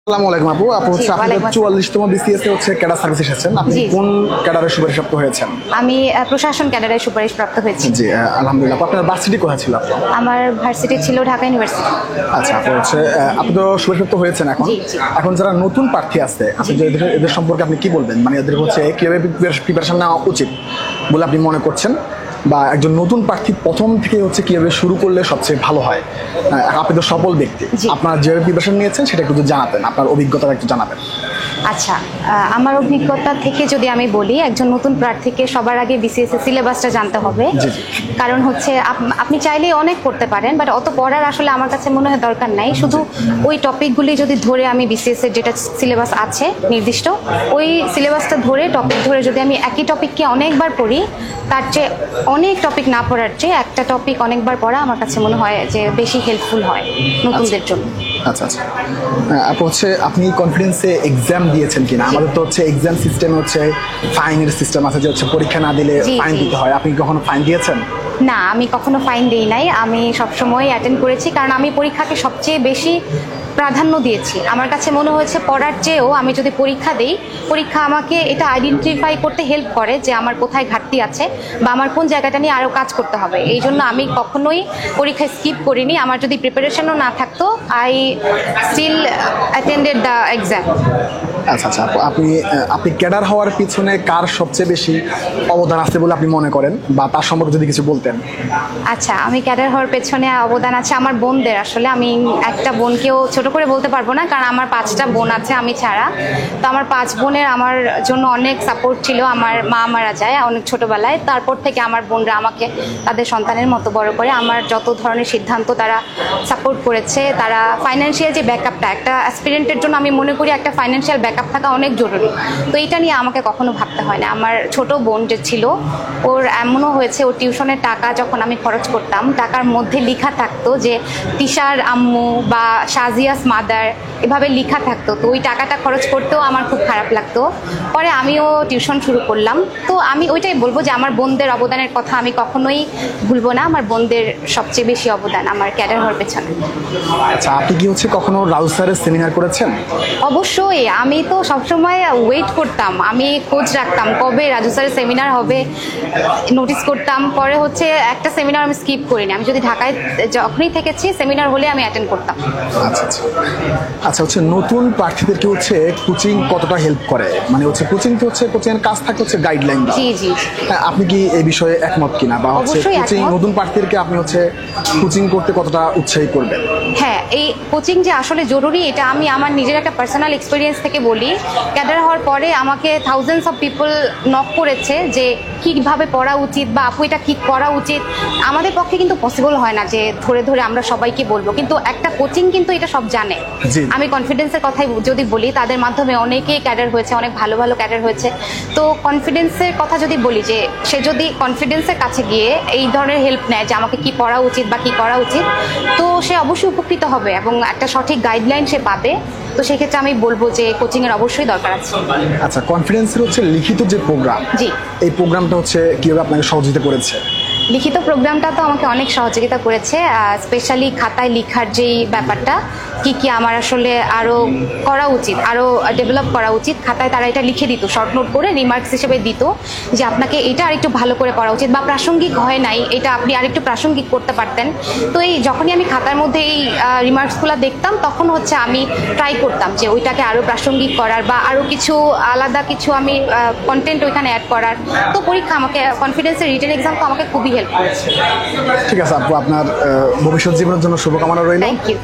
আসসালামু আলাইকুম আপু আপু হচ্ছে আপনাদের 44তম বিসিএস এ হচ্ছে ক্যাডার সার্ভিস এসেছেন। আপনি কোন ক্যাডারে সুপারিশপ্রাপ্ত হয়েছেন? আমি প্রশাসন ক্যাডারে সুপারিশপ্রাপ্ত হয়েছি। জি আলহামদুলিল্লাহ। আপনার ভার্সিটি কোথায় ছিল আপু? আমার ভার্সিটি ছিল ঢাকা ইউনিভার্সিটি। আচ্ছা আপু হচ্ছে আপনি তো সুপারিশপ্রাপ্ত হয়েছেন এখন। এখন যারা নতুন প্রার্থী আছে আপনি এদের সম্পর্কে আপনি কি বলবেন? মানে এদের হচ্ছে কিভাবে প্রিপারেশন নেওয়া উচিত বলে আপনি মনে করছেন, বা একজন নতুন প্রার্থী প্রথম থেকে হচ্ছে কিভাবে শুরু করলে সবচেয়ে ভালো হয়? আপনি তো সফল ব্যক্তি, আপনার যেভাবে প্রিপারেশন নিয়েছেন সেটা একটু জানাতেন, আপনার অভিজ্ঞতা একটু জানাবেন। আচ্ছা, আমার অভিজ্ঞতা থেকে যদি আমি বলি, একজন নতুন প্রার্থীকে সবার আগে বিসিএস এর সিলেবাসটা জানতে হবে। কারণ হচ্ছে আপনি চাইলেই অনেক পড়তে পারেন, বাট অত পড়ার আসলে আমার কাছে মনে হয় দরকার নাই। শুধু ওই টপিকগুলি যদি ধরে আমি বিসিএস এর যেটা সিলেবাস আছে নির্দিষ্ট, ওই সিলেবাসটা ধরে টপিক ধরে যদি আমি একই টপিককে অনেকবার পড়ি, তার চেয়ে অনেক টপিক না পড়ার চেয়ে একটা টপিক অনেকবার পড়া আমার কাছে মনে হয় যে বেশি হেল্পফুল হয় নতুনদের জন্য। আচ্ছা আচ্ছা আপু হচ্ছে আপনি কনফিডেন্সে এক্সাম দিয়েছেন কিনা? আমাদের তো হচ্ছে এক্সাম সিস্টেম হচ্ছে ফাইনের সিস্টেম আছে, যে হচ্ছে পরীক্ষা না দিলে ফাইন দিতে হয়। আপনি কখনো ফাইন দিয়েছেন? না, আমি কখনো ফাইন দিই নাই। আমি সবসময় অ্যাটেন্ড করেছি, কারণ আমি পরীক্ষাকে সবচেয়ে বেশি প্রাধান্য দিয়েছি। আমার কাছে মনে হয়েছে পড়ার চেয়েও আমি যদি পরীক্ষা দিই, পরীক্ষা আমাকে এটা আইডেন্টিফাই করতে হেল্প করে যে আমার কোথায় ঘাটতি আছে বা আমার কোন জায়গাটা নিয়ে আরও কাজ করতে হবে। এই জন্য আমি কখনোই পরীক্ষায় স্কিপ করিনি। আমার যদি প্রিপারেশনও না থাকতো, I still attended the exam. আচ্ছা আচ্ছা আপনি ক্যাডার হওয়ার পিছনে কার সবচেয়ে বেশি অবদান আছে বলে আপনি মনে করেন, বা তার সম্পর্কে যদি কিছু বলতেন? আচ্ছা, আমি ক্যাডার হওয়ার পেছনে অবদান আছে আমার বোনদের। আসলে আমি একটা বোনকেও ছোট করে বলতে পারবো না, কারণ আমার 5টা বোন আছে আমি ছাড়া। তো আমার 5 বোনের আমার জন্য অনেক সাপোর্ট ছিল। আমার মা মারা যায় অনেক ছোটবেলায়, তারপর থেকে আমার বোনরা আমাকে তাদের সন্তানের মতো বড় করে। আমার যত ধরনের সিদ্ধান্ত তারা সাপোর্ট করেছে। তারা ফাইন্যান্সিয়াল যে ব্যাকআপটা, একটা অ্যাসপিরেন্টের জন্য আমি মনে করি একটা ফাইন্যান্সিয়াল ব্যাকআপ থাকা অনেক জরুরি। তো এটা নিয়ে আমাকে কখনো ভাবতে হয় না। আমার ছোট বোন যে ছিল, ওর এমনও হয়েছে ওর টিউশনের টাকা যখন আমি খরচ করতাম, টাকার মধ্যে লেখা থাকতো যে তিশার আম্মু বা শাজিয়াস মাদার, এভাবে লেখা থাকতো। তো ওই টাকাটা খরচ করতেও আমার খুব খারাপ লাগতো। পরে আমিও টিউশন শুরু করলাম। তো আমি ওইটাই বলবো যে আমার বোনদের অবদানের কথা আমি কখনোই ভুলবো না। আমার বোনদের সবচেয়ে বেশি অবদান আমার ক্যাডার হওয়ার পেছনে। আচ্ছা, আপনি কি হচ্ছে কখনো রাউস স্যারের সেমিনার করেছেন? অবশ্যই, আমি তো সবসময় ওয়েট করতাম, আমি খোঁজ রাখতাম কবে রাজু স্যারের সেমিনার হবে, নোটিস করতাম। পরে হচ্ছে একটা সেমিনার আমি স্কিপ করিনি। আমি যদি ঢাকায় যখনই থেকেছি, সেমিনার হলে আমি অ্যাটেন্ড করতাম। আচ্ছা আচ্ছা আচ্ছা হচ্ছে নতুন প্রার্থীদেরকে হচ্ছে কোচিং কতটা হেল্প করে? মানে হচ্ছে কোচিং তো হচ্ছে কোচিংয়ের কাজ থাকে হচ্ছে গাইডলাইন। জি জি, আপনি কি এই বিষয়ে একমত কিনা, বা হচ্ছে কোচিং নতুন প্রার্থীদেরকে আপনি হচ্ছে কোচিং করতে কতটা উৎসাহী করবেন? হ্যাঁ, এই কোচিং যে আসলে জরুরি, এটা আমি আমার নিজের একটা পার্সোনাল এক্সপিরিয়েন্স থেকে বলি। ক্যাডার হওয়ার পরে আমাকে থাউজেন্ডস অফ পিপল নক করেছে যে কীভাবে পড়া উচিত বা আপু এটা কী করা উচিত। আমাদের পক্ষে কিন্তু পসিবল হয় না যে ধরে ধরে আমরা সবাইকে বলবো, কিন্তু একটা কোচিং কিন্তু এটা সব জানে। আমি কনফিডেন্সের কথাই যদি বলি, তাদের মাধ্যমে অনেকেই ক্যাডার হয়েছে, অনেক ভালো ভালো ক্যাডার হয়েছে। তো কনফিডেন্সের কথা যদি বলি, যে সে যদি কনফিডেন্সের কাছে গিয়ে এই ধরনের হেল্প নেয় যে আমাকে কি পড়া উচিত বা কি করা উচিত, তো সে অবশ্যই উপকৃত হবে এবং একটা সঠিক গাইডলাইন সে পাবে। তো সেক্ষেত্রে আমি বলবো যে কোচিংয়ের অবশ্যই দরকার আছে। আচ্ছা, কনফিডেন্সের হচ্ছে লিখিত যে প্রোগ্রাম, জি, এই প্রোগ্রামটা হচ্ছে কিভাবে আপনাকে সহযোগিতা করেছে? লিখিত প্রোগ্রামটা তো আমাকে অনেক সহযোগিতা করেছে। স্পেশালি খাতায় লেখার যেই ব্যাপারটা, কি কি আমার আসলে আরও করা উচিত, আরও ডেভেলপ করা উচিত, খাতায় তারা এটা লিখে দিত, শর্ট নোট করে রিমার্কস হিসেবে দিত যে আপনাকে এটা আরেকটু ভালো করে করা উচিত, বা প্রাসঙ্গিক হয় নাই, এটা আপনি আরেকটু প্রাসঙ্গিক করতে পারতেন। তো এই যখনই আমি খাতার মধ্যে এই রিমার্কসগুলো দেখতাম, তখন হচ্ছে আমি ট্রাই করতাম যে ওইটাকে আরও প্রাসঙ্গিক করার বা আরও কিছু আলাদা কিছু আমি কন্টেন্ট ওইখানে অ্যাড করার। তো পরীক্ষা আমাকে কনফিডেন্সের রিটেন এক্সাম তো আমাকে খুবই হেল্প করেছে। ঠিক আছে আপু, আপনার ভবিষ্যৎ জীবনের জন্য শুভকামনা রইল। Thank you.